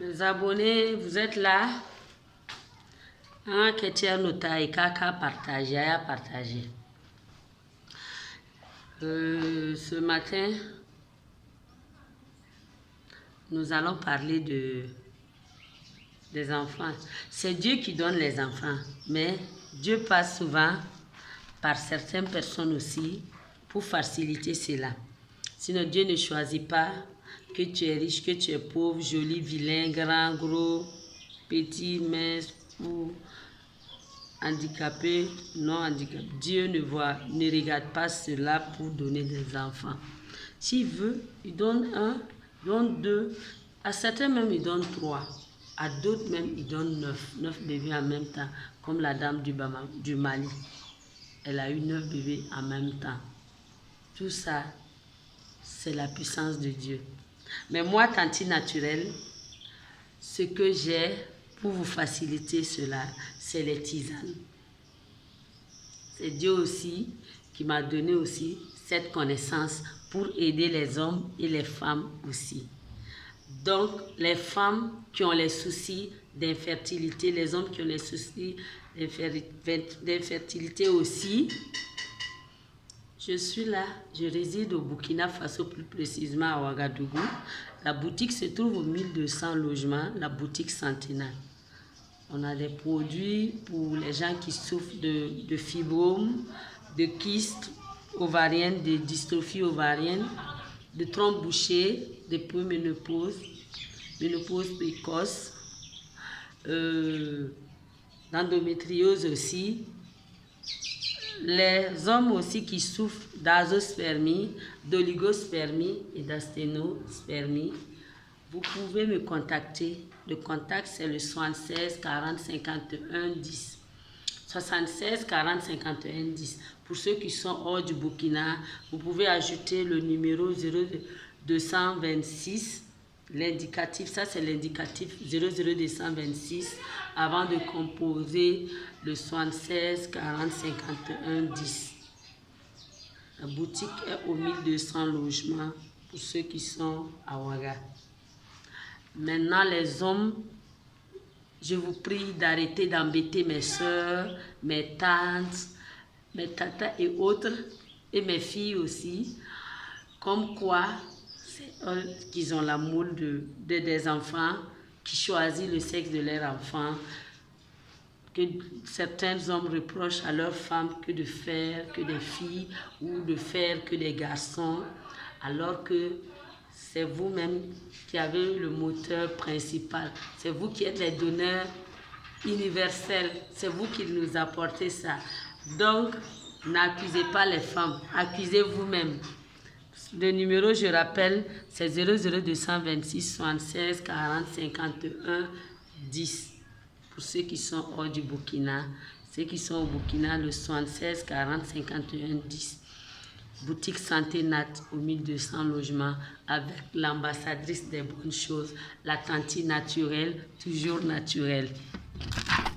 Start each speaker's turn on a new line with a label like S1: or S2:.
S1: Les abonnés, vous êtes là? Partager. Ce matin, nous allons parler des enfants. C'est Dieu qui donne les enfants, mais Dieu passe souvent par certaines personnes aussi pour faciliter cela. Sinon, Dieu ne choisit pas que tu es riche, que tu es pauvre, joli, vilain, grand, gros, petit, mince ou handicapé, non handicapé. Dieu ne regarde pas cela pour donner des enfants. S'il veut, il donne un, il donne deux, à certains même il donne trois, à d'autres même il donne neuf bébés en même temps, comme la dame du Mali. Elle a eu 9 bébés en même temps. Tout ça, c'est la puissance de Dieu. Mais moi, Tanti Naturelle, ce que j'ai pour vous faciliter cela, c'est les tisanes. C'est Dieu aussi qui m'a donné aussi cette connaissance pour aider les hommes et les femmes aussi. Donc, les femmes qui ont les soucis d'infertilité, les hommes qui ont les soucis d'infertilité aussi, je suis là, je réside au Burkina Faso, plus précisément à Ouagadougou. La boutique se trouve au 1200 logements, la boutique Centenaire. On a des produits pour les gens qui souffrent de fibromes, de kystes ovariennes, de dystrophie ovarienne, de trompes bouchées, de préménopause, ménopause précoce, d'endométriose aussi. Les hommes aussi qui souffrent d'azospermie, d'oligospermie et d'asténospermie, vous pouvez me contacter. Le contact, c'est le 76 40 51 10. 76 40 51 10. Pour ceux qui sont hors du Burkina, vous pouvez ajouter le numéro 0226. L'indicatif, ça c'est l'indicatif 00226 avant de composer le 76 40 51 10. La boutique est au 1200 logements pour ceux qui sont à Ouaga. Maintenant, les hommes, je vous prie d'arrêter d'embêter mes soeurs, mes tantes, mes tatas et autres, et mes filles aussi, comme quoi c'est eux qui ont la moule des enfants, qui choisissent le sexe de leur enfant, que certains hommes reprochent à leurs femmes que de faire que des filles ou de faire que des garçons, alors que c'est vous-même qui avez le moteur principal. C'est vous qui êtes les donneurs universels. C'est vous qui nous apportez ça. Donc, n'accusez pas les femmes. Accusez vous-même. Le numéro, je rappelle, c'est 00226 76 40 51 10. Pour ceux qui sont hors du Burkina. Ceux qui sont au Burkina, le 76 40 51 10. Boutique Santé Nat au 1200 logements avec l'ambassadrice des bonnes choses, la Tanti Naturelle, toujours naturelle.